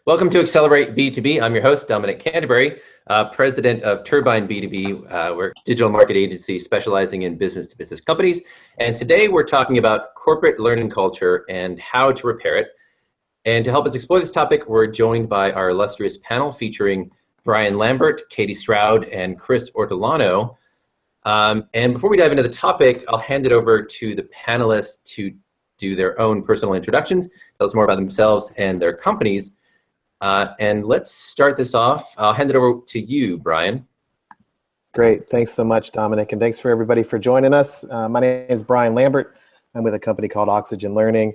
Welcome to Accelerate B2B. I'm your host, Dominic Canterbury, president of Turbine B2B. We're a digital market agency specializing in business-to-business companies. And today we're talking about corporate learning culture and how to repair it. And to help us explore this topic, we're joined by our illustrious panel featuring Brian Lambert, Katie Stroud, and Chris Ortolano. And before we dive into the topic, I'll hand it over to the panelists to do their own personal introductions, tell us more about themselves and their companies. And let's start this off. I'll hand it over to you, Brian. Great. Thanks so much, Dominic. And thanks for everybody for joining us. My name is Brian Lambert. I'm with a company called Oxygen Learning.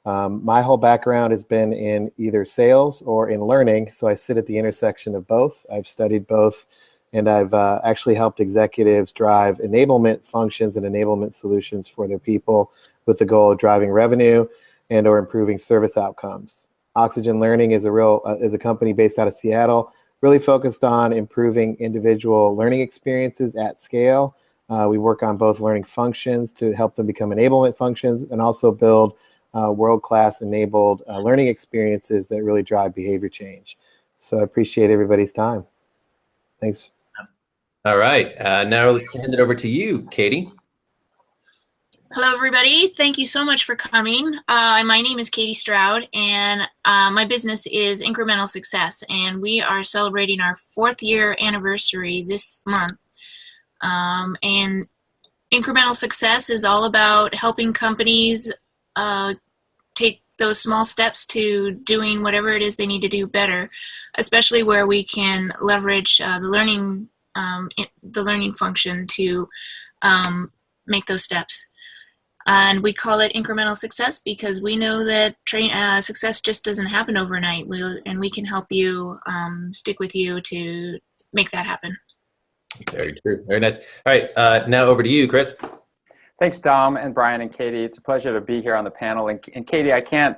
My whole background has been in either sales or in learning, so I sit at the intersection of both. I've studied both, and I've actually helped executives drive enablement functions and enablement solutions for their people with the goal of driving revenue and or improving service outcomes. Oxygen Learning is a company based out of Seattle, really focused on improving individual learning experiences at scale. We work on both learning functions to help them become enablement functions and also build world-class enabled learning experiences that really drive behavior change. So I appreciate everybody's time. Thanks. All right. Now let's hand it over to you, Katie. Hello, everybody. Thank you so much for coming. My name is Katie Stroud, and my business is Incremental Success, and we are celebrating our 4th year anniversary this month. And Incremental Success is all about helping companies take those small steps to doing whatever it is they need to do better, especially where we can leverage the learning function to make those steps. And we call it incremental success because we know that success just doesn't happen overnight. And we can help you, stick with you to make that happen. Very true. Very nice. All right. Now over to you, Chris. Thanks, Dom and Brian and Katie. It's a pleasure to be here on the panel. And Katie, I can't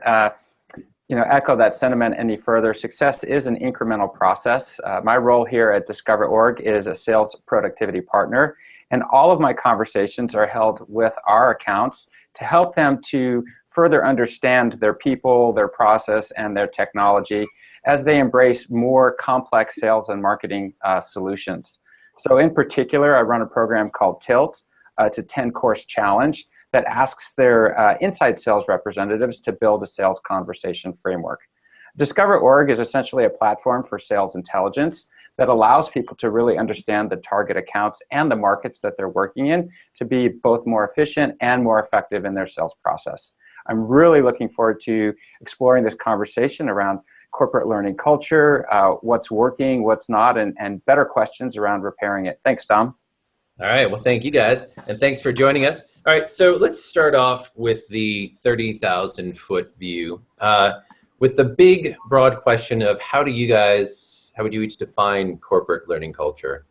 echo that sentiment any further. Success is an incremental process. My role here at DiscoverOrg is a sales productivity partner. And all of my conversations are held with our accounts to help them to further understand their people, their process, and their technology as they embrace more complex sales and marketing solutions. So in particular, I run a program called Tilt. It's a 10-course challenge that asks their inside sales representatives to build a sales conversation framework. DiscoverOrg is essentially a platform for sales intelligence that allows people to really understand the target accounts and the markets that they're working in to be both more efficient and more effective in their sales process. I'm really looking forward to exploring this conversation around corporate learning culture, what's working, what's not, and better questions around repairing it. Thanks, Dom. All right. Well, thank you guys, and thanks for joining us. All right. So let's start off with the 30,000-foot view. With the big, broad question of how would you each define corporate learning culture?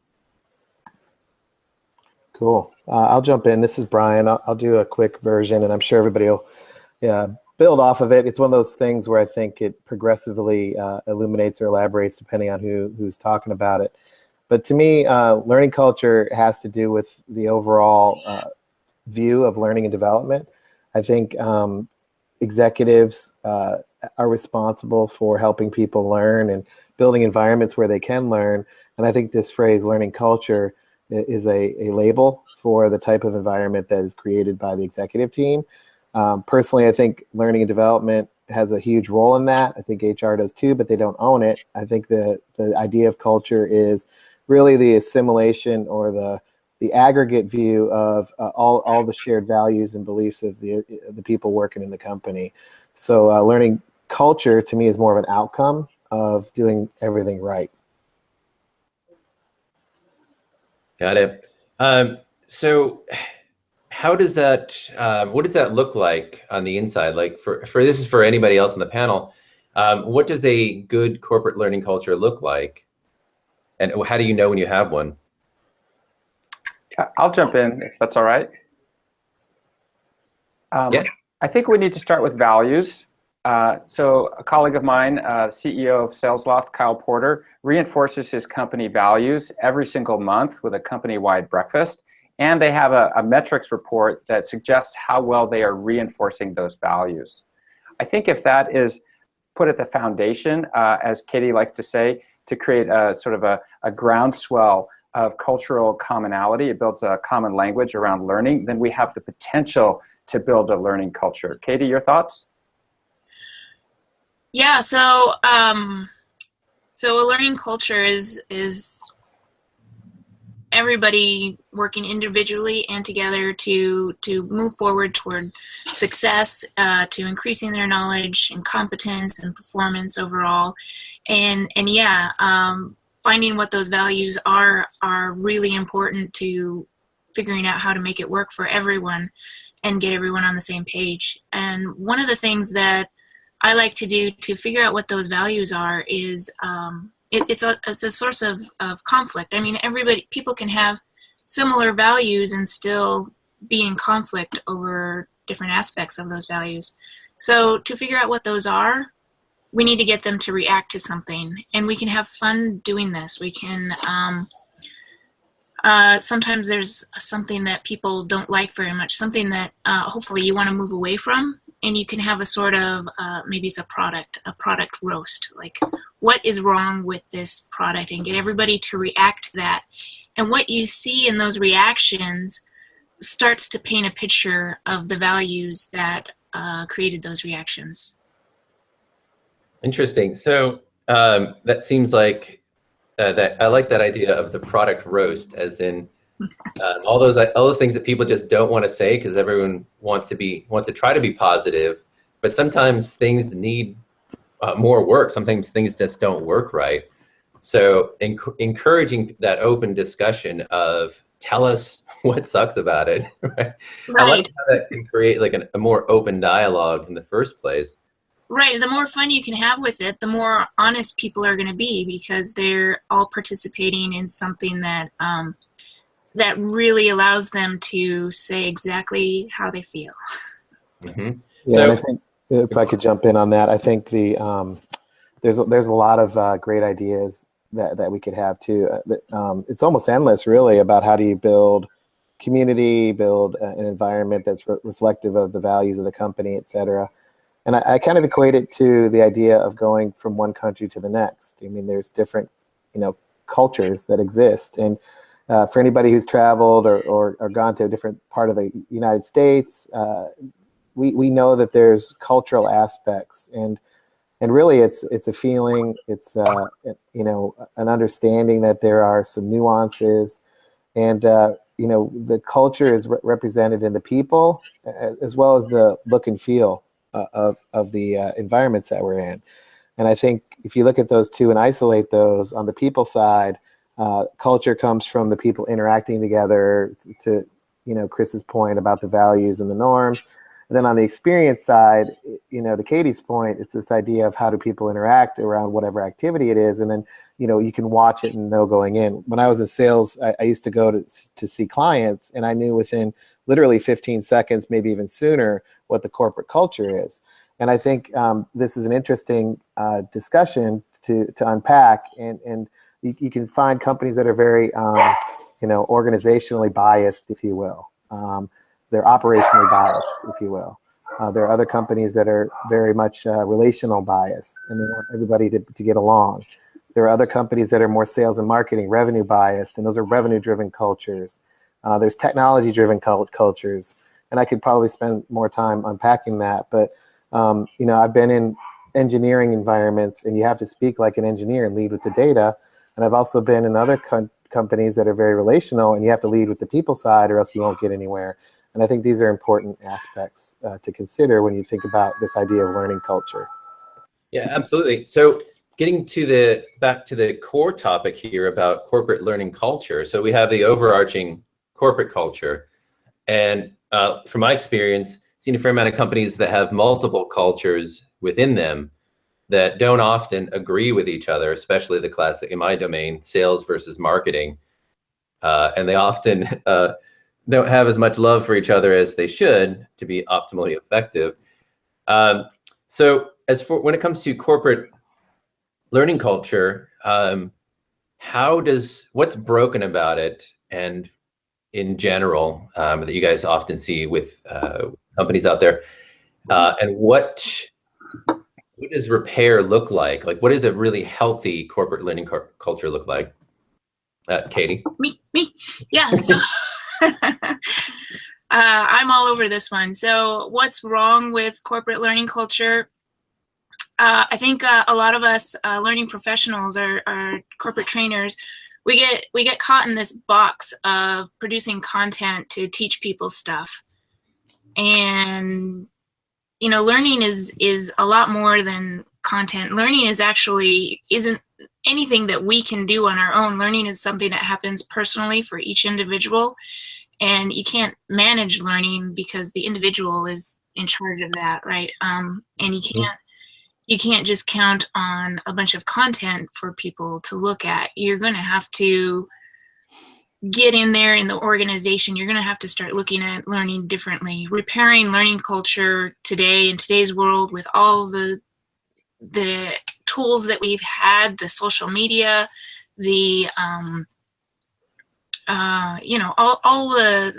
Cool. I'll jump in. This is Brian. I'll do a quick version, and I'm sure everybody will build off of it. It's one of those things where I think it progressively illuminates or elaborates depending on who's talking about it. But to me, learning culture has to do with the overall view of learning and development. I think executives are responsible for helping people learn and building environments where they can learn. And I think this phrase, learning culture, is a label for the type of environment that is created by the executive team. Personally, I think learning and development has a huge role in that. I think HR does too, but they don't own it. I think the idea of culture is really the assimilation or the aggregate view of all the shared values and beliefs of the people working in the company. So learning culture to me is more of an outcome of doing everything right. Got it. So how does that, what does that look like on the inside? Like for this is for anybody else on the panel, what does a good corporate learning culture look like? And how do you know when you have one? I'll jump in if that's all right. Yeah. I think we need to start with values. So a colleague of mine, CEO of SalesLoft, Kyle Porter, reinforces his company values every single month with a company-wide breakfast. And they have a metrics report that suggests how well they are reinforcing those values. I think if that is put at the foundation, as Katie likes to say, to create a sort of a groundswell of cultural commonality. It builds a common language around learning. Then we have the potential to build a learning culture. Katie, your thoughts? Yeah, so so a learning culture is everybody working individually and together to move forward toward success, to increasing their knowledge and competence and performance overall, and yeah, finding what those values are really important to figuring out how to make it work for everyone and get everyone on the same page. And one of the things that I like to do to figure out what those values are is it's a source of conflict. I mean, people can have similar values and still be in conflict over different aspects of those values. So to figure out what those are, we need to get them to react to something, and we can have fun doing this. We can sometimes there's something that people don't like very much, something that hopefully you want to move away from, and you can have a sort of maybe it's a product roast, like what is wrong with this product, and get everybody to react to that. And what you see in those reactions starts to paint a picture of the values that created those reactions. Interesting. So that seems like that I like that idea of the product roast, as in all those things that people just don't want to say because everyone wants to try to be positive, but sometimes things need more work. Sometimes things just don't work right. So encouraging that open discussion of tell us what sucks about it. Right? Right. I like how that can create like a more open dialogue in the first place. Right. The more fun you can have with it, the more honest people are going to be, because they're all participating in something that that really allows them to say exactly how they feel. Mm-hmm. Yeah, So, and I think if I could jump in on that, I think there's a lot of great ideas that we could have too. It's almost endless, really, about how do you build community, build an environment that's reflective of the values of the company, et cetera. And I kind of equate it to the idea of going from one country to the next. I mean, there's different, cultures that exist. And for anybody who's traveled or gone to a different part of the United States, we know that there's cultural aspects. And really, it's a feeling, it's an understanding that there are some nuances. And, the culture is represented in the people as well as the look and feel of the environments that we're in. And I think if you look at those two and isolate those, on the people side, culture comes from the people interacting together, to Chris's point about the values and the norms. And then on the experience side, to Katie's point, it's this idea of how do people interact around whatever activity it is. And then, you can watch it and know going in. When I was in sales, I used to go to see clients, and I knew within literally 15 seconds, maybe even sooner, what the corporate culture is. And I think this is an interesting discussion to unpack. And you can find companies that are very, organizationally biased, if you will. They're operationally biased, if you will. There are other companies that are very much relational bias, and they want everybody to get along. There are other companies that are more sales and marketing, revenue biased, and those are revenue-driven cultures. There's technology-driven cultures, and I could probably spend more time unpacking that. But, I've been in engineering environments, and you have to speak like an engineer and lead with the data. And I've also been in other companies that are very relational, and you have to lead with the people side or else you won't get anywhere. And I think these are important aspects to consider when you think about this idea of learning culture. yeah, absolutely. So getting back to the core topic here about corporate learning culture. So we have the overarching corporate culture. And from my experience, seen a fair amount of companies that have multiple cultures within them that don't often agree with each other, especially the classic, in my domain, sales versus marketing. And they often don't have as much love for each other as they should to be optimally effective. So as for when it comes to corporate learning culture, what's broken about it, and in general, that you guys often see with companies out there, and what what does repair look like? Like, what does a really healthy corporate learning culture look like? Katie? Me. Yeah, so I'm all over this one. So what's wrong with corporate learning culture? I think a lot of us learning professionals or corporate trainers, we get caught in this box of producing content to teach people stuff. And learning is a lot more than content. Learning isn't anything that we can do on our own. Learning is something that happens personally for each individual, and you can't manage learning because the individual is in charge of that, right? And you can't just count on a bunch of content for people to look at. You're going to have to get in there in the organization. You're going to have to start looking at learning differently. Repairing learning culture today in today's world with all the tools that we've had, the social media, the all the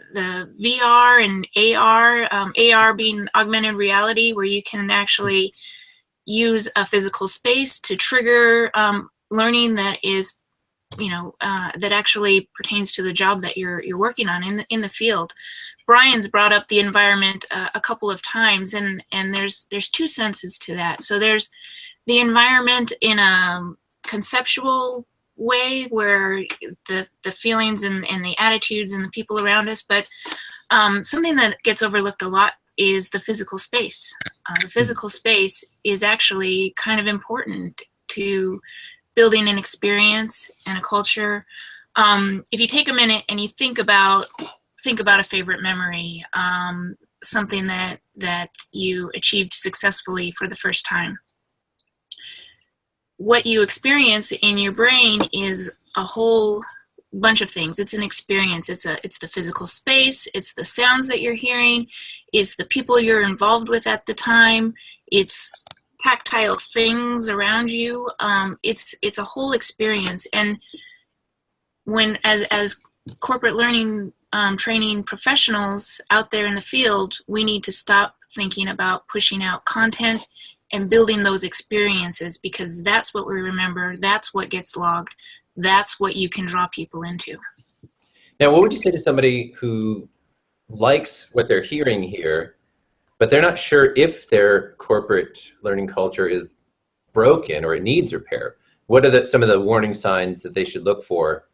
VR and AR, AR being augmented reality, where you can actually use a physical space to trigger learning that is that actually pertains to the job that you're working on in the field. Brian's brought up the environment a couple of times, and there's two senses to that. So there's the environment in a conceptual way, where the feelings and the attitudes and the people around us, but something that gets overlooked a lot is the physical space. The physical space is actually kind of important to building an experience and a culture. If you take a minute and you think about a favorite memory, something that you achieved successfully for the first time, what you experience in your brain is a whole bunch of things. It's an experience. It's the physical space. It's the sounds that you're hearing. It's the people you're involved with at the time. It's tactile things around you. It's a whole experience. And when as corporate learning training professionals out there in the field, we need to stop thinking about pushing out content and building those experiences, because that's what we remember. That's what gets logged. That's what you can draw people into. Now, what would you say to somebody who likes what they're hearing here, but they're not sure if their corporate learning culture is broken or it needs repair? What are some of the warning signs that they should look for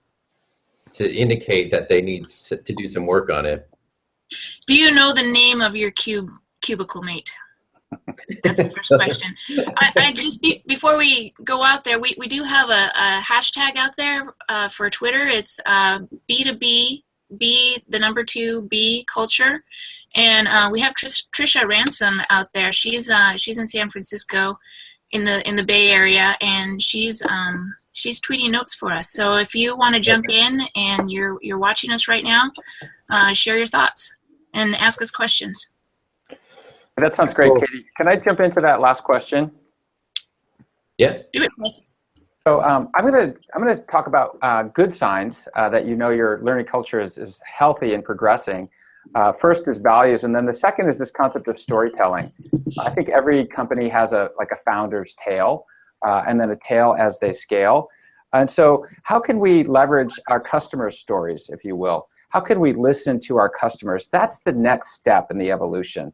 to indicate that they need to do some work on it? Do you know the name of your cubicle mate? That's the first question. I just before we go out there, we do have a hashtag out there for Twitter. It's B2B, the number 2B culture, and we have Trisha Ransom out there. She's in San Francisco, in the Bay Area, and she's tweeting notes for us. So if you want to jump in and you're watching us right now, share your thoughts and ask us questions. That sounds great, Katie. Can I jump into that last question? Yeah. Do it, Chris. So I'm gonna talk about good signs that your learning culture is healthy and progressing. First is values, and then the second is this concept of storytelling. I think every company has a founder's tale, and then a tale as they scale. And so how can we leverage our customers' stories, if you will? How can we listen to our customers? That's the next step in the evolution.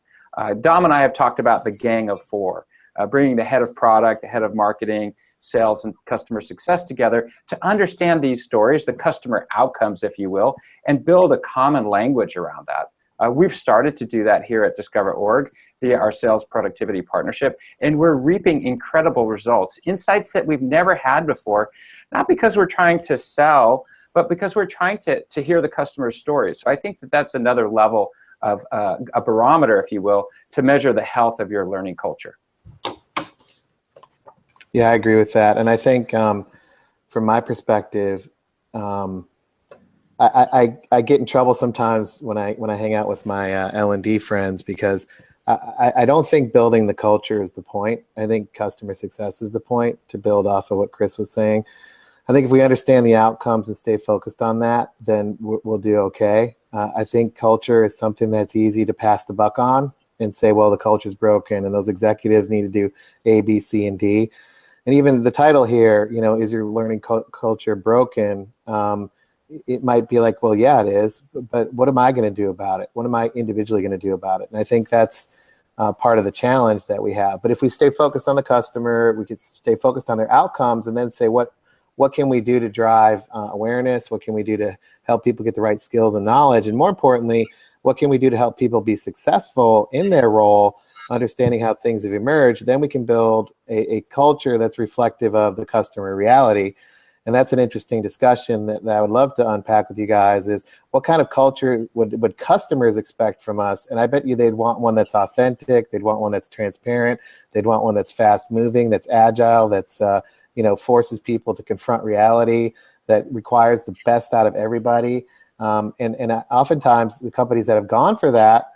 Dom and I have talked about the gang of four, bringing the head of product, the head of marketing, sales, and customer success together to understand these stories, the customer outcomes, if you will, and build a common language around that. We've started to do that here at DiscoverOrg via our sales productivity partnership, and we're reaping incredible results, insights that we've never had before, not because we're trying to sell, but because we're trying to hear the customer's stories. So I think that that's another level of a barometer, if you will, to measure the health of your learning culture. Yeah, I agree with that. And I think from my perspective, I get in trouble sometimes when I hang out with my L&D friends, because I don't think building the culture is the point. I think customer success is the point, to build off of what Chris was saying. I think if we understand the outcomes and stay focused on that, then we'll do okay. I think culture is something that's easy to pass the buck on, and say, well, the culture's broken and those executives need to do A, B, C, and D. And even the title here, is your learning culture broken? It might be like, well, yeah, it is, but what am I going to do about it? What am I individually going to do about it? And I think that's part of the challenge that we have. But if we stay focused on the customer, we could stay focused on their outcomes and then say, what can we do to drive awareness? What can we do to help people get the right skills and knowledge? And more importantly, what can we do to help people be successful in their role, understanding how things have emerged? Then we can build a culture that's reflective of the customer reality. And that's an interesting discussion that I would love to unpack with you guys, is what kind of culture would customers expect from us? And I bet you they'd want one that's authentic, they'd want one that's transparent, they'd want one that's fast moving, that's agile, that's forces people to confront reality, that requires the best out of everybody. And oftentimes the companies that have gone for that,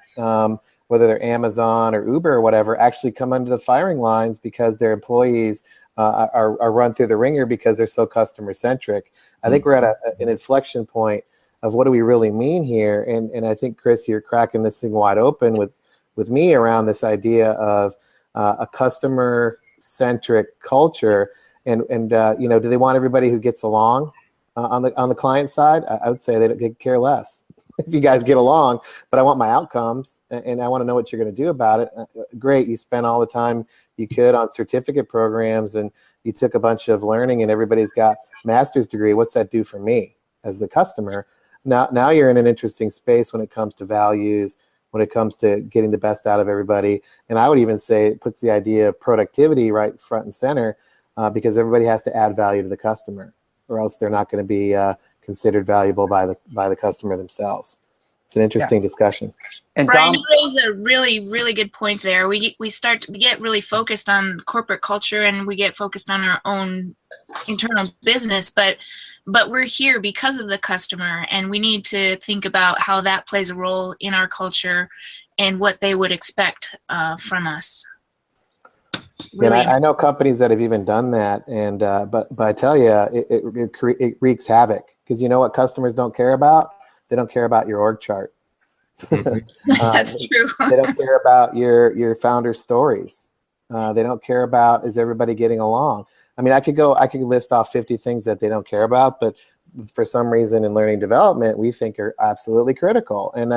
whether they're Amazon or Uber or whatever, actually come under the firing lines because their employees are run through the ringer because they're so customer centric. I think we're at an inflection point of what do we really mean here. And I think, Chris, you're cracking this thing wide open with me around this idea of a customer centric culture. And do they want everybody who gets along on the client side? I would say they care less if you guys get along, but I want my outcomes and I want to know what you're going to do about it. Great, you spent all the time you could on certificate programs and you took a bunch of learning and everybody's got master's degree. What's that do for me as the customer? Now you're in an interesting space when it comes to values, when it comes to getting the best out of everybody. And I would even say it puts the idea of productivity right front and center, because everybody has to add value to the customer, or else they're not going to be considered valuable by the customer themselves. It's an interesting discussion. And Brian, you raise a really, really good point there. We get really focused on corporate culture and we get focused on our own internal business, but we're here because of the customer, and we need to think about how that plays a role in our culture and what they would expect from us. Really. And I know companies that have even done that, and but I tell you, it wreaks havoc, because you know what customers don't care about? They don't care about your org chart. That's true. They don't care about your founder's stories. They don't care about, is everybody getting along? I mean, I could list off 50 things that they don't care about, but for some reason in learning development, we think are absolutely critical. And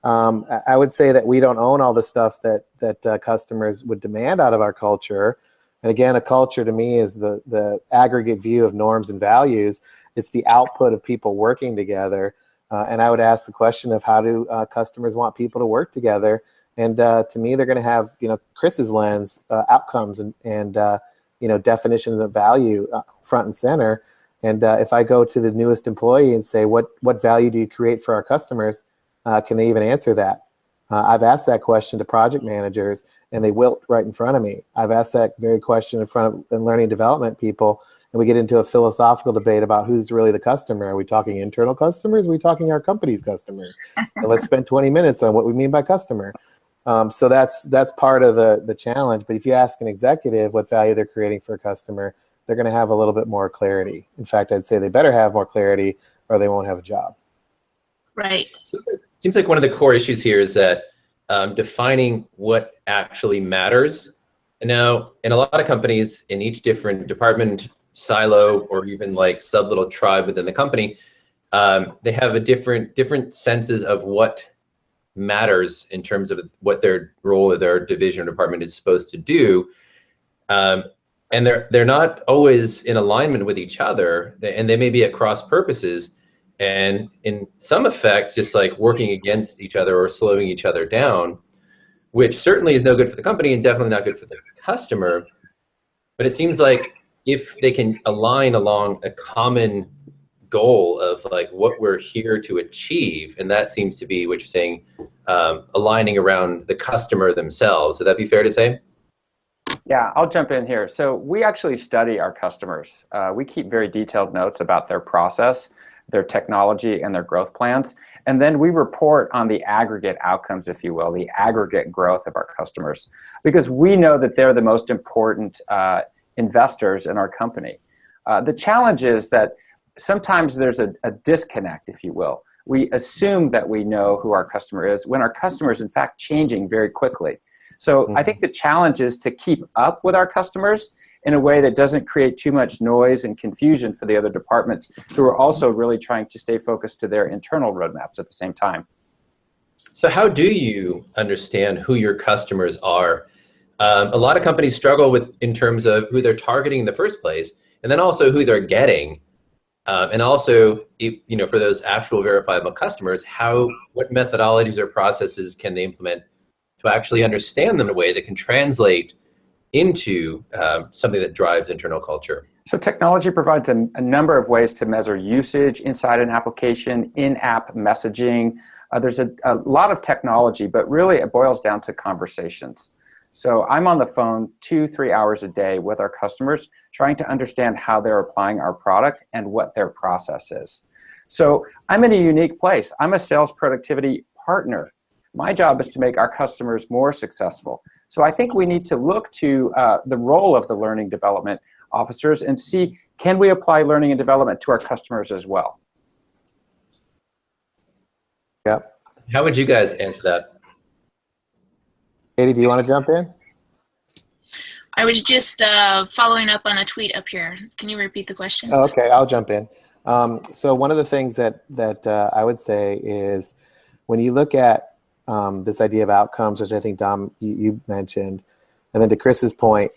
I would say that we don't own all the stuff that customers would demand out of our culture. And again, a culture to me is the aggregate view of norms and values. It's the output of people working together. And I would ask the question of how do customers want people to work together? And to me, they're going to have, Chris's lens, outcomes and definitions of value front and center. And if I go to the newest employee and say, what value do you create for our customers? Can they even answer that? I've asked that question to project managers, and they wilt right in front of me. I've asked that very question in front of learning development people, and we get into a philosophical debate about who's really the customer. Are we talking internal customers? Are we talking our company's customers? And let's spend 20 minutes on what we mean by customer. So that's part of the challenge. But if you ask an executive what value they're creating for a customer, they're going to have a little bit more clarity. In fact, I'd say they better have more clarity or they won't have a job. Right. Seems like one of the core issues here is that defining what actually matters. And now, in a lot of companies, in each different department, silo, or even like sub little tribe within the company, they have a different senses of what matters in terms of what their role or their division or department is supposed to do. And they're not always in alignment with each other, and they may be at cross purposes. And in some effects, just like working against each other or slowing each other down, which certainly is no good for the company and definitely not good for the customer. But it seems like if they can align along a common goal of like what we're here to achieve, and that seems to be what you're saying, aligning around the customer themselves. Would that be fair to say? Yeah, I'll jump in here. So we actually study our customers. We keep very detailed notes about their process, their technology, and their growth plans. And then we report on the aggregate outcomes, if you will, the aggregate growth of our customers, because we know that they're the most important investors in our company. The challenge is that sometimes there's a disconnect, if you will, we assume that we know who our customer is when our customer is in fact changing very quickly. So I think the challenge is to keep up with our customers in a way that doesn't create too much noise and confusion for the other departments who are also really trying to stay focused to their internal roadmaps at the same time. So how do you understand who your customers are? A lot of companies struggle with in terms of who they're targeting in the first place, and then also who they're getting. And also, for those actual verifiable customers, what methodologies or processes can they implement to actually understand them in a way that can translate into something that drives internal culture? So technology provides a number of ways to measure usage inside an application, in-app messaging. There's a lot of technology, but really it boils down to conversations. So I'm on the phone 2-3 hours a day with our customers trying to understand how they're applying our product and what their process is. So I'm in a unique place. I'm a sales productivity partner. My job is to make our customers more successful. So I think we need to look to the role of the learning development officers and see, can we apply learning and development to our customers as well? Yeah. How would you guys answer that? Katie, do you want to jump in? I was just following up on a tweet up here. Can you repeat the question? Oh, okay, I'll jump in. So one of the things that I would say is when you look at this idea of outcomes, which I think, Dom, you mentioned, and then to Chris's point,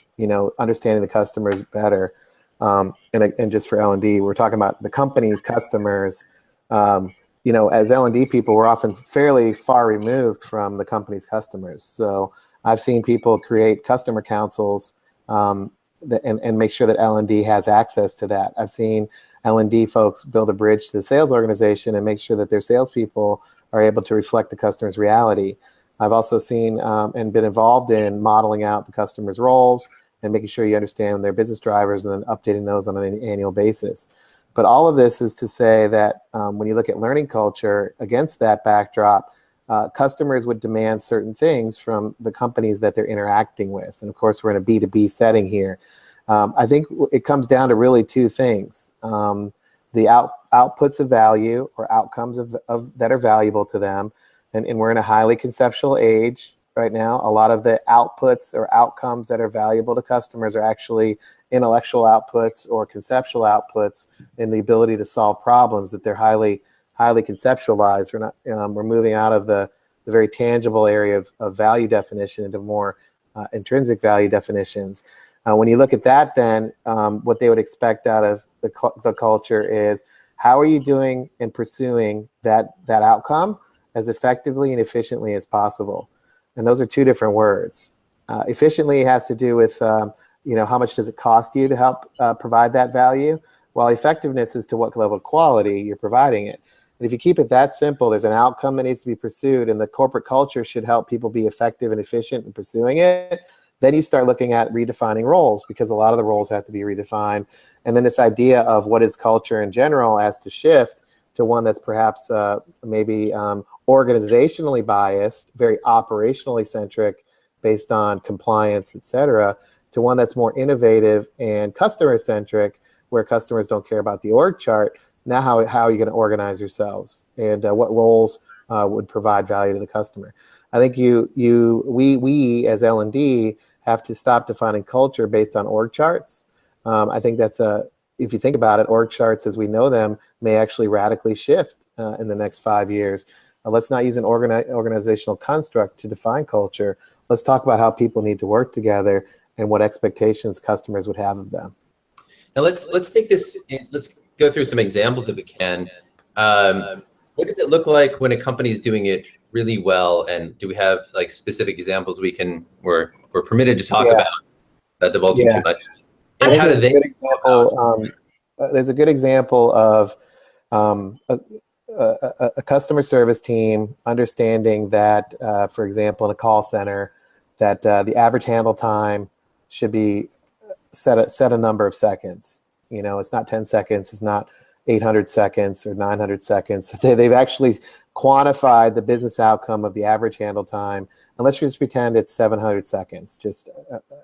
understanding the customers better, and just for L&D, we're talking about the company's customers. As L&D people, we're often fairly far removed from the company's customers. So I've seen people create customer councils and make sure that L&D has access to that. I've seen L&D folks build a bridge to the sales organization and make sure that their salespeople are able to reflect the customer's reality. I've also seen and been involved in modeling out the customer's roles and making sure you understand their business drivers and then updating those on an annual basis. But all of this is to say that when you look at learning culture against that backdrop, customers would demand certain things from the companies that they're interacting with. And of course, we're in a B2B setting here. I think it comes down to really two things. The outputs of value or outcomes that are valuable to them. And we're in a highly conceptual age right now. A lot of the outputs or outcomes that are valuable to customers are actually intellectual outputs or conceptual outputs in the ability to solve problems that they're highly conceptualized. We're moving out of the very tangible area of value definition into more intrinsic value definitions. When you look at that, then what they would expect out of the culture is, how are you doing in pursuing that outcome as effectively and efficiently as possible? And those are two different words. Efficiently has to do with how much does it cost you to help provide that value, while effectiveness is to what level of quality you're providing it. And if you keep it that simple, there's an outcome that needs to be pursued, and the corporate culture should help people be effective and efficient in pursuing it. Then you start looking at redefining roles, because a lot of the roles have to be redefined. And then this idea of what is culture in general has to shift to one that's perhaps maybe organizationally biased, very operationally centric, based on compliance, et cetera, to one that's more innovative and customer centric, where customers don't care about the org chart. Now, how are you going to organize yourselves, and what roles would provide value to the customer? I think we as L&D have to stop defining culture based on org charts. I think that's if you think about it, org charts as we know them may actually radically shift in the next 5 years. Let's not use an organizational construct to define culture. Let's talk about how people need to work together and what expectations customers would have of them. Now let's take this. Let's go through some examples if we can. What does it look like when a company is doing it really well, and do we have like specific examples we're permitted to talk about without divulging too much? And how do they? There's a good example of a customer service team understanding that, for example, in a call center, that the average handle time should be set a number of seconds. It's not 10 seconds, it's not 800 seconds or 900 seconds. They've actually quantified the business outcome of the average handle time, and let's just pretend it's 700 seconds. Just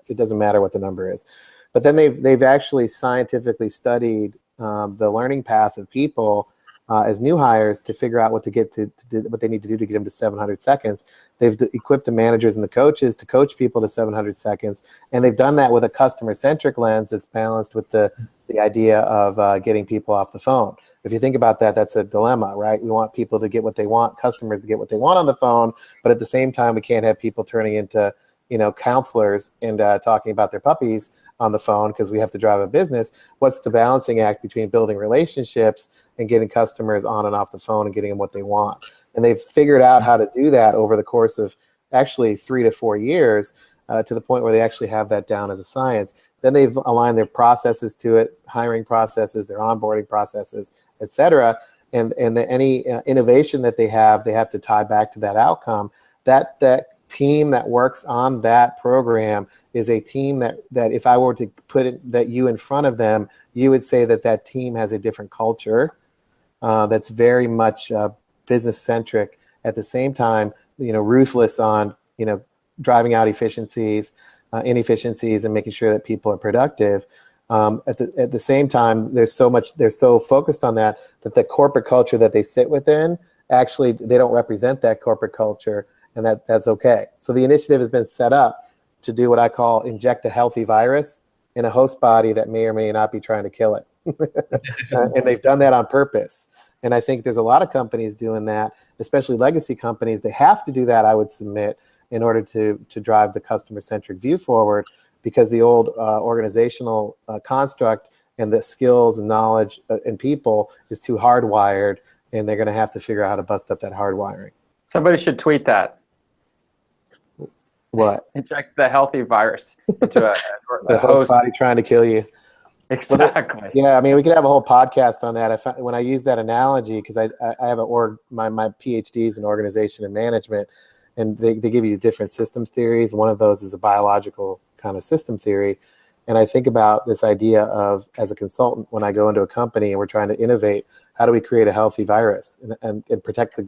it doesn't matter what the number is. But then they've actually scientifically studied the learning path of people as new hires to figure out what to get to do, what they need to do to get them to 700 seconds. They've equipped the managers and the coaches to coach people to 700 seconds, and they've done that with a customer-centric lens that's balanced with the idea of getting people off the phone. If you think about that, that's a dilemma, right? We want people to get what they want, customers to get what they want on the phone, but at the same time, we can't have people turning into, counselors and talking about their puppies on the phone because we have to drive a business. What's the balancing act between building relationships and getting customers on and off the phone and getting them what they want? And they've figured out how to do that over the course of actually 3 to 4 years to the point where they actually have that down as a science. Then they've aligned their processes to it, hiring processes, their onboarding processes, et cetera. And any innovation that they have to tie back to that outcome. That team that works on that program is a team that if I were to put you in front of them, you would say that team has a different culture that's very much business centric. At the same time, ruthless on driving out inefficiencies and making sure that people are productive. At the same time, they're so focused on that the corporate culture that they sit within, actually they don't represent that corporate culture, and that's okay. So the initiative has been set up to do what I call inject a healthy virus in a host body that may or may not be trying to kill it. And they've done that on purpose. And I think there's a lot of companies doing that, especially legacy companies. They have to do that, I would submit, in order to drive the customer-centric view forward, because the old organizational construct and the skills and knowledge and people is too hardwired, and they're going to have to figure out how to bust up that hardwiring. Somebody should tweet that. What? Inject the healthy virus into the host body trying to kill you. Exactly. Yeah, I mean, we could have a whole podcast on that. When I use that analogy, because I have my PhDs in organization and management, and they give you different systems theories. One of those is a biological kind of system theory. And I think about this idea of, as a consultant, when I go into a company and we're trying to innovate, how do we create a healthy virus and protect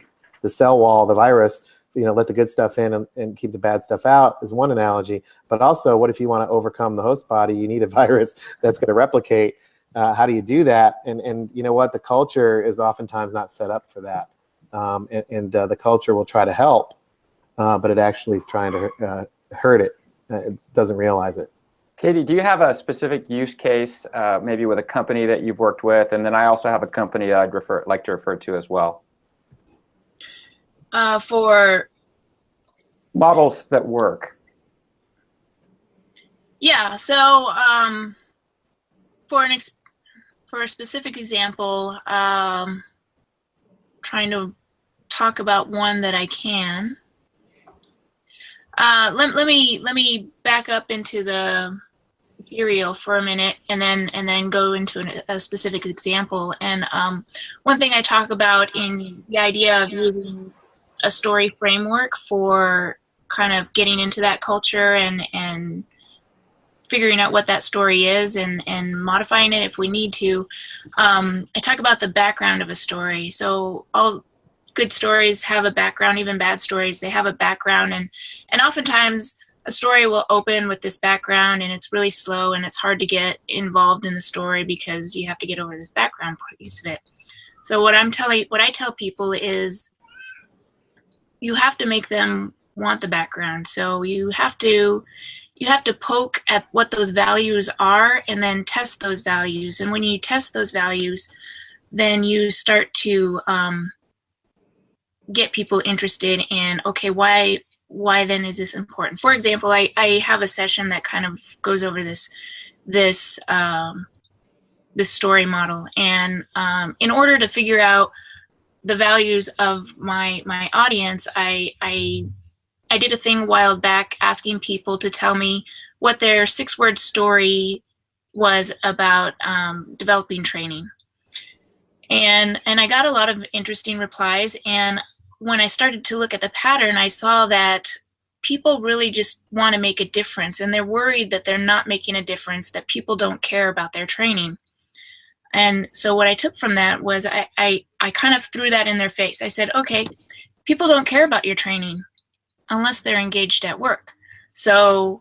the cell wall of the virus, let the good stuff in and keep the bad stuff out, is one analogy. But also, what if you want to overcome the host body? You need a virus that's going to replicate. How do you do that? And you know what? The culture is oftentimes not set up for that. The culture will try to help, but it actually is trying to hurt it. It doesn't realize it. Katie, do you have a specific use case, maybe with a company that you've worked with? And then I also have a company I'd like to refer to as well. For models that work. Yeah, so for a specific example, trying to talk about one that I can. Let me back up into the ethereal for a minute, and then go into a specific example. And one thing I talk about in the idea of using a story framework for kind of getting into that culture and figuring out what that story is and modifying it if we need to. I talk about the background of a story. So all good stories have a background, even bad stories, they have a background, and oftentimes a story will open with this background and it's really slow and it's hard to get involved in the story because you have to get over this background piece of it. So what I tell people is, you have to make them want the background. So you have to poke at what those values are and then test those values. And when you test those values, then you start to get people interested in, okay, why then is this important? For example, I have a session that kind of goes over this story model. And in order to figure out the values of my audience, I did a thing a while back asking people to tell me what their 6-word story was about developing training. And I got a lot of interesting replies, and when I started to look at the pattern, I saw that people really just want to make a difference, and they're worried that they're not making a difference, that people don't care about their training. And so what I took from that was I kind of threw that in their face. I said, okay, people don't care about your training unless they're engaged at work. So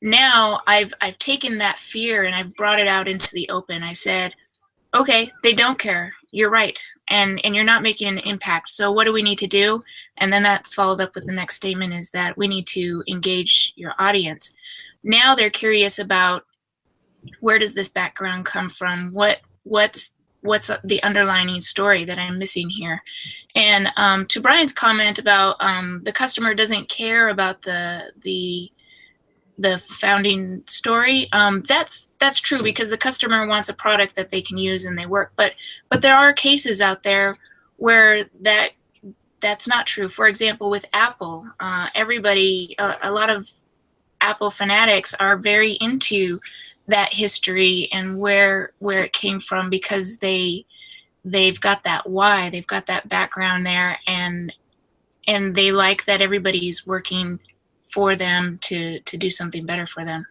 now I've taken that fear and I've brought it out into the open. I said, okay, they don't care. You're right. And you're not making an impact. So what do we need to do? And then that's followed up with the next statement is that we need to engage your audience. Now they're curious about, where does this background come from? What's the underlying story that I'm missing here? And to Brian's comment about the customer doesn't care about the founding story, that's true, because the customer wants a product that they can use and they work. But there are cases out there where that's not true. For example, with Apple, everybody, a lot of Apple fanatics are very into that history and where it came from, because they've got that why, they've got that background there, and they like that everybody's working for them to do something better for them.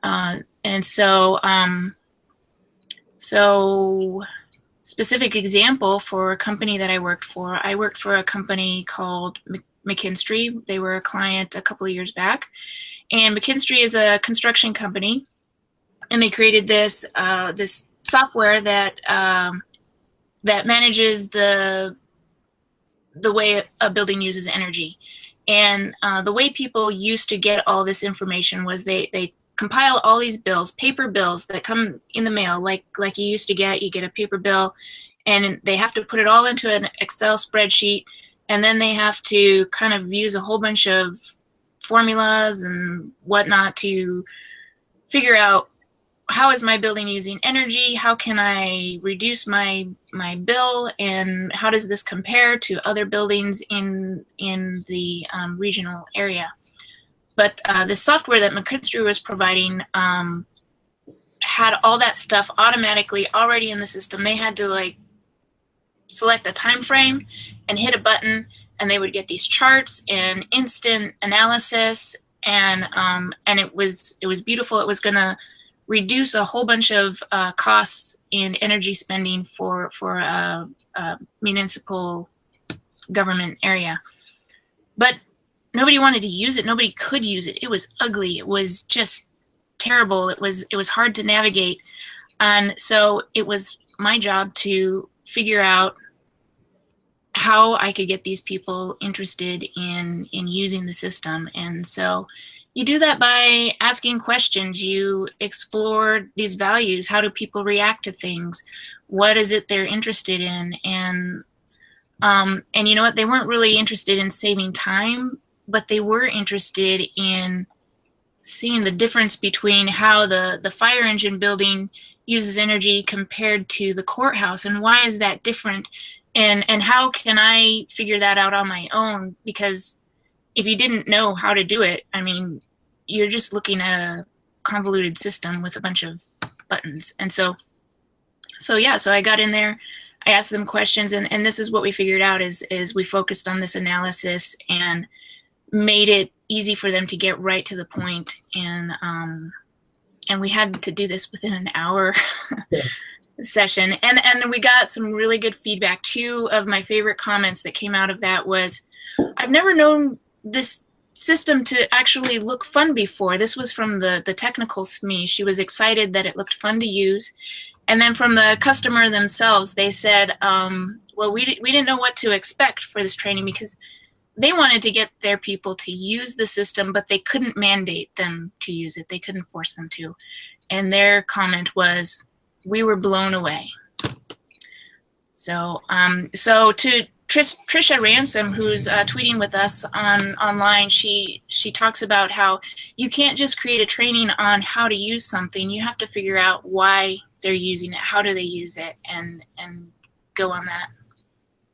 And so specific example for a company that I worked for a company called McKinstry. They were a client a couple of years back. And McKinstry is a construction company, and they created this this software that manages the way a building uses energy. And the way people used to get all this information was they compile all these bills, paper bills that come in the mail, like you used to get. You get a paper bill, and they have to put it all into an Excel spreadsheet, and then they have to kind of use a whole bunch of formulas and whatnot to figure out, how is my building using energy? How can I reduce my bill? And how does this compare to other buildings in the regional area? But the software that McKinstry was providing had all that stuff automatically already in the system. They had to select a time frame and hit a button, and they would get these charts and instant analysis, and it was beautiful. It was going to reduce a whole bunch of costs in energy spending for a municipal government area. But nobody wanted to use it. Nobody could use it. It was ugly. It was just terrible. It was hard to navigate. And so it was my job to figure out how I could get these people interested in using the system. And so you do that by asking questions. You explore these values. How do people react to things? What is it they're interested in? And you know what? They weren't really interested in saving time, but they were interested in seeing the difference between how the fire engine building uses energy compared to the courthouse, and why is that different? And how can I figure that out on my own? Because if you didn't know how to do it, I mean, you're just looking at a convoluted system with a bunch of buttons. And so I got in there, I asked them questions, and this is what we figured out is we focused on this analysis and made it easy for them to get right to the point. And we had to do this within an hour. Yeah. Session, and we got some really good feedback. Two of my favorite comments that came out of that was, I've never known this system to actually look fun before. This was from the technical SME. She was excited that it looked fun to use. And then from the customer themselves, they said, well, we didn't know what to expect for this training, because they wanted to get their people to use the system, but they couldn't mandate them to use it. They couldn't force them to. And their comment was, we were blown away. So to Trisha Ransom, who's tweeting with us online, she talks about how you can't just create a training on how to use something. You have to figure out why they're using it, how do they use it, and go on that.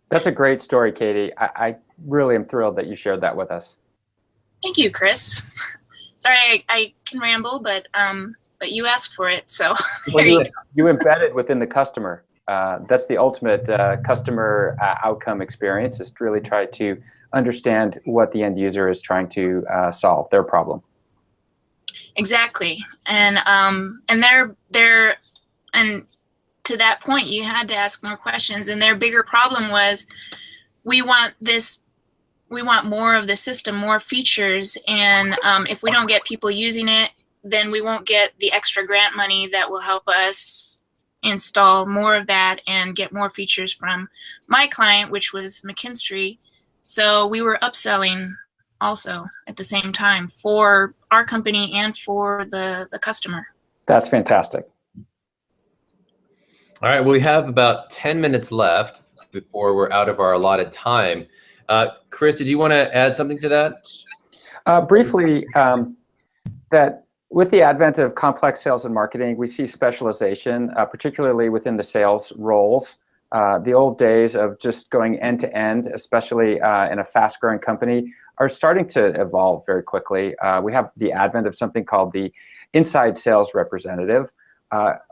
That's a great story, Katie. I really am thrilled that you shared that with us. Thank you, Chris. Sorry, I can ramble, but you asked for it, so there you go. You embedded within the customer. That's the ultimate customer outcome experience, is to really try to understand what the end user is trying to solve, their problem. Exactly, and to that point, you had to ask more questions, and their bigger problem was, we want more of the system, more features, and if we don't get people using it, then we won't get the extra grant money that will help us install more of that and get more features from my client, which was McKinstry. So we were upselling also at the same time for our company and for the customer. That's fantastic. All right, well, we have about 10 minutes left before we're out of our allotted time. Chris, did you want to add something to that? Briefly, that with the advent of complex sales and marketing, we see specialization, particularly within the sales roles. The old days of just going end to end, especially in a fast-growing company, are starting to evolve very quickly. We have the advent of something called the inside sales representative.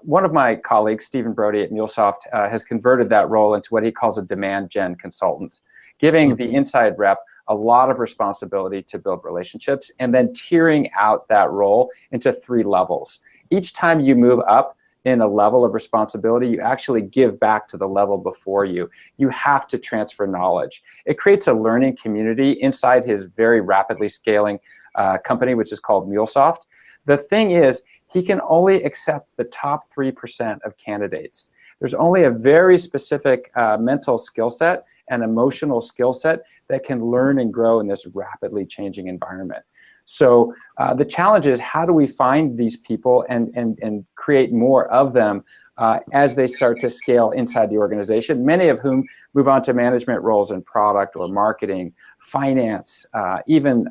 One of my colleagues, Stephen Brody at MuleSoft, has converted that role into what he calls a demand gen consultant, giving the inside rep a lot of responsibility to build relationships, and then tiering out that role into 3 levels. Each time you move up in a level of responsibility, you actually give back to the level before you. You have to transfer knowledge. It creates a learning community inside his very rapidly scaling company, which is called MuleSoft. The thing is, he can only accept the top 3% of candidates. There's only a very specific mental skill set and emotional skill set that can learn and grow in this rapidly changing environment. So the challenge is, how do we find these people and create more of them as they start to scale inside the organization, many of whom move on to management roles in product or marketing, finance, even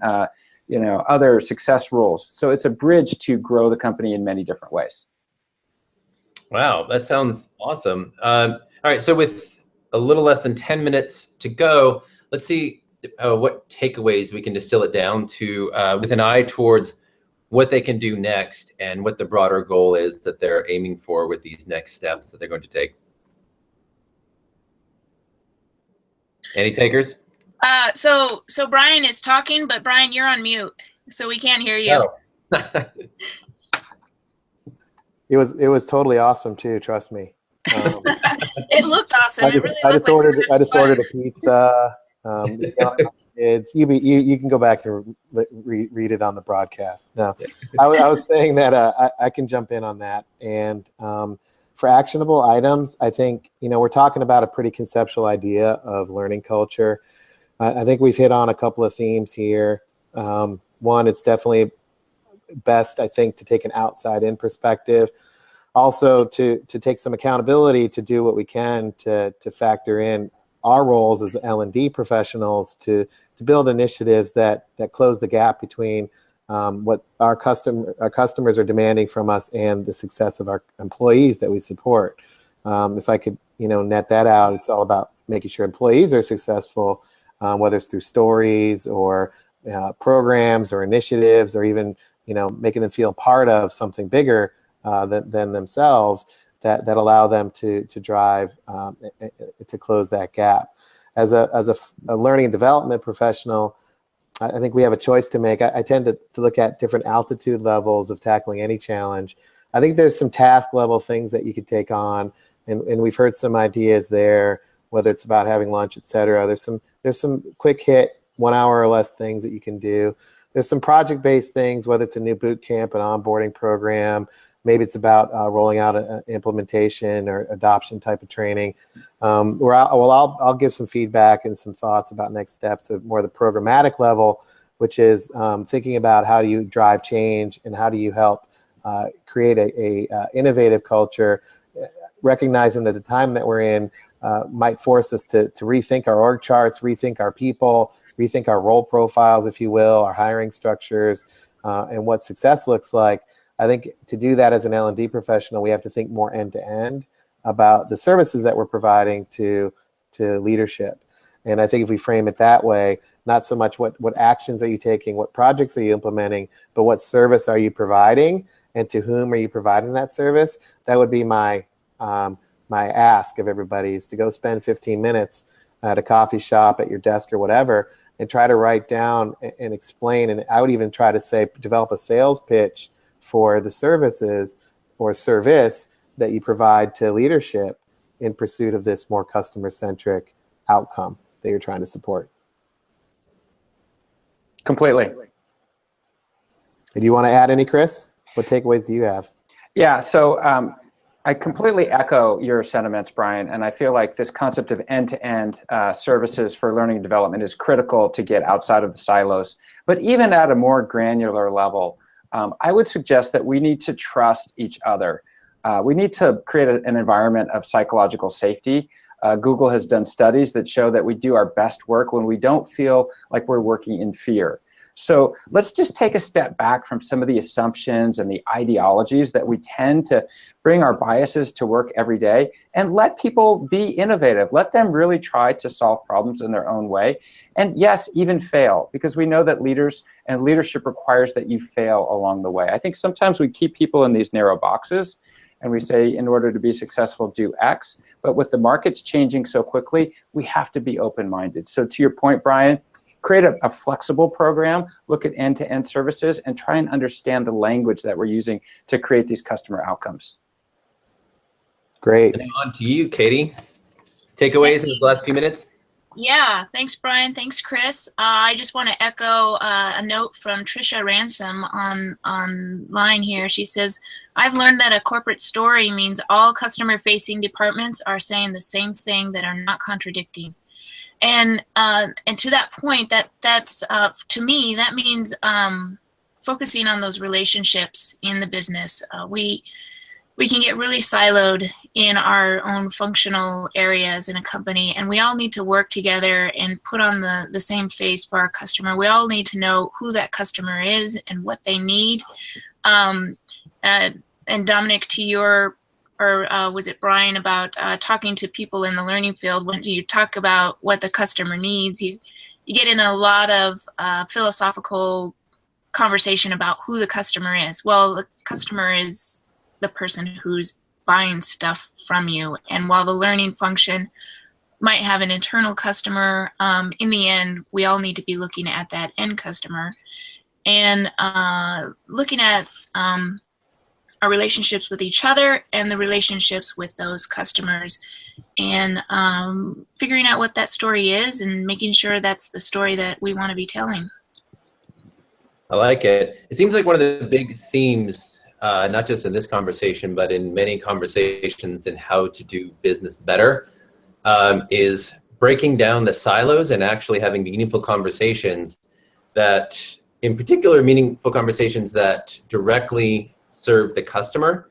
other success roles. So it's a bridge to grow the company in many different ways. Wow, that sounds awesome. All right, so with a little less than 10 minutes to go, let's see what takeaways we can distill it down to with an eye towards what they can do next and what the broader goal is that they're aiming for with these next steps that they're going to take. Any takers? So Brian is talking, but Brian, you're on mute, so we can't hear you. Oh. It was totally awesome too. Trust me. It looked awesome. I just ordered a pizza. Kids, you can go back and read it on the broadcast. No, I was saying that I can jump in on that. And for actionable items, I think we're talking about a pretty conceptual idea of learning culture. I think we've hit on a couple of themes here. One, it's definitely best, I think, to take an outside-in perspective. Also, to take some accountability to do what we can to factor in our roles as L&D professionals to build initiatives that close the gap between what our customers are demanding from us and the success of our employees that we support. If I could, net that out, it's all about making sure employees are successful, whether it's through stories or programs or initiatives, or even making them feel part of something bigger than themselves that allow them to drive to close that gap. As a learning and development professional, I think we have a choice to make. I tend to look at different altitude levels of tackling any challenge. I think there's some task level things that you could take on, and we've heard some ideas there, whether it's about having lunch, etc. There's some quick hit 1 hour or less things that you can do. There's some project-based things, whether it's a new boot camp, an onboarding program, maybe it's about rolling out an implementation or adoption type of training. I'll give some feedback and some thoughts about next steps of more the programmatic level, which is thinking about how do you drive change and how do you help create a innovative culture, recognizing that the time that we're in might force us to rethink our org charts, rethink our people, rethink our role profiles, if you will, our hiring structures, and what success looks like. I think to do that as an L&D professional, we have to think more end-to-end about the services that we're providing to leadership. And I think if we frame it that way, not so much what actions are you taking, what projects are you implementing, but what service are you providing and to whom are you providing that service, that would be my ask of everybody, is to go spend 15 minutes at a coffee shop, at your desk or whatever, and try to write down and explain. And I would even try to say, develop a sales pitch for the services or service that you provide to leadership in pursuit of this more customer-centric outcome that you're trying to support. Completely. Do you want to add any, Chris? What takeaways do you have? Yeah, so I completely echo your sentiments, Brian, and I feel like this concept of end-to-end services for learning and development is critical to get outside of the silos. But even at a more granular level, I would suggest that we need to trust each other. We need to create an environment of psychological safety. Google has done studies that show that we do our best work when we don't feel like we're working in fear. So let's just take a step back from some of the assumptions and the ideologies that we tend to bring our biases to work every day, and let people be innovative. Let them really try to solve problems in their own way. And yes, even fail, because we know that leaders and leadership requires that you fail along the way. I think sometimes we keep people in these narrow boxes and we say, in order to be successful, do X. But with the markets changing so quickly, we have to be open-minded. So to your point, Brian, create a flexible program, look at end-to-end services, and try and understand the language that we're using to create these customer outcomes. Great. And on to you, Katie. Takeaways in these last few minutes? Yeah, thanks, Brian. Thanks, Chris. I just want to echo a note from Trisha Ransom online here. She says, I've learned that a corporate story means all customer-facing departments are saying the same thing that are not contradicting. And to that point, that's to me, that means focusing on those relationships in the business. We can get really siloed in our own functional areas in a company, and we all need to work together and put on the same face for our customer. We all need to know who that customer is and what they need. And Dominic, to your, or was it Brian, about talking to people in the learning field, when you talk about what the customer needs, you get in a lot of philosophical conversation about who the customer is. Well, the customer is the person who's buying stuff from you. And while the learning function might have an internal customer, in the end, we all need to be looking at that end customer and looking at our relationships with each other and the relationships with those customers, and figuring out what that story is and making sure that's the story that we want to be telling. I like it. It seems like one of the big themes, not just in this conversation, but in many conversations in how to do business better, is breaking down the silos and actually having meaningful conversations that, in particular, meaningful conversations that directly serve the customer.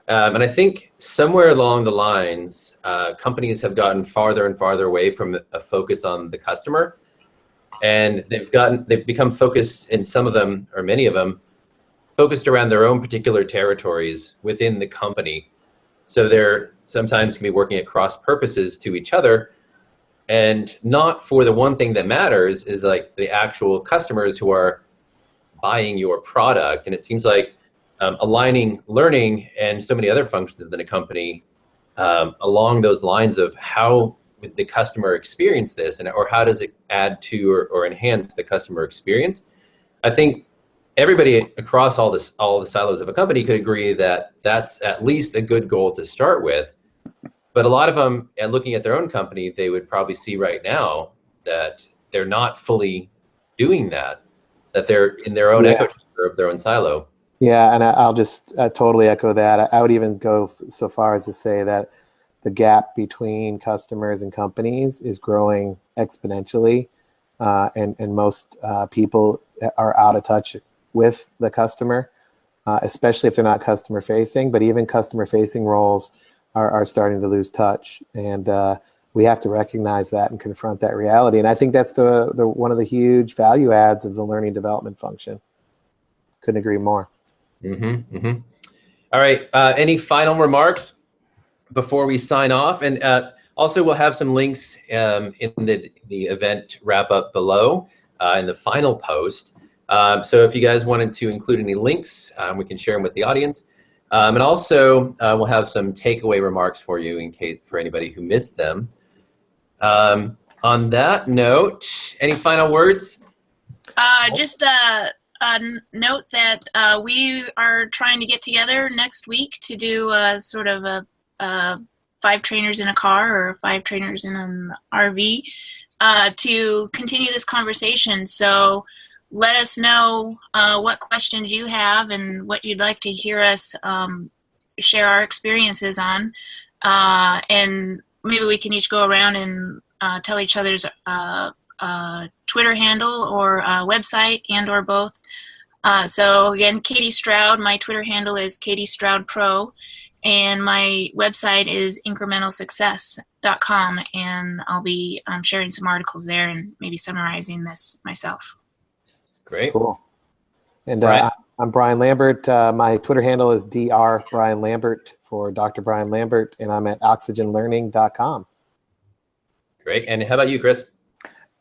And I think somewhere along the lines, companies have gotten farther and farther away from a focus on the customer. And they've become focused, in some of them, or many of them, focused around their own particular territories within the company. So they're sometimes can be working at cross purposes to each other, and not for the one thing that matters is like the actual customers who are buying your product. And it seems like aligning learning and so many other functions within a company along those lines of how would the customer experience this, and or how does it add to or enhance the customer experience. I think everybody across all the silos of a company could agree that that's at least a good goal to start with. But a lot of them, looking at their own company, they would probably see right now that they're not fully doing that, that they're in their own echo chamber of their own silo. Yeah, and I'll just totally echo that. I would even go so far as to say that the gap between customers and companies is growing exponentially, and most people are out of touch with the customer, especially if they're not customer facing. But even customer facing roles are starting to lose touch, and we have to recognize that and confront that reality. And I think that's the one of the huge value adds of the learning development function. Couldn't agree more. All right, any final remarks before we sign off? And also, we'll have some links in the event wrap-up below in the final post. So if you guys wanted to include any links, we can share them with the audience. And also, we'll have some takeaway remarks for you in case for anybody who missed them. On that note, any final words? Just note that we are trying to get together next week to do sort of a 5 trainers in a car or 5 trainers in an RV to continue this conversation. So let us know what questions you have and what you'd like to hear us share our experiences on, and maybe we can each go around and tell each other's Twitter handle or website and or both. So again, Katie Stroud, my Twitter handle is Katie Stroud Pro, and my website is incrementalsuccess.com, and I'll be sharing some articles there and maybe summarizing this myself. Great. Cool. And Brian? I'm Brian Lambert. My Twitter handle is Dr. Brian Lambert for Dr. Brian Lambert, and I'm at oxygenlearning.com. Great. And how about you, Chris?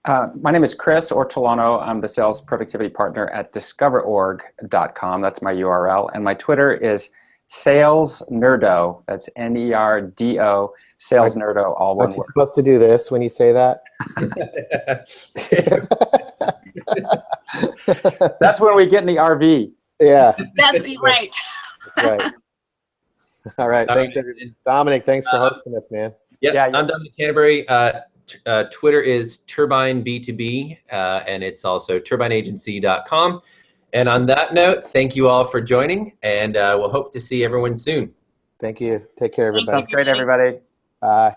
My name is Chris Ortolano. I'm the sales productivity partner at DiscoverOrg.com. That's my URL. And my Twitter is SalesNerdo. That's Nerdo. SalesNerdo, all one Aren't you word. supposed to do this when you say that? That's when we get in the RV. Yeah. That's right. That's right. All right. Thanks, everybody. Dominic, thanks for hosting us, man. Yeah, I'm Dominic Canterbury. Twitter is TurbineB2B, and it's also turbineagency.com. And on that note, thank you all for joining, and we'll hope to see everyone soon. Thank you. Take care, everybody. Sounds great, everybody. Bye.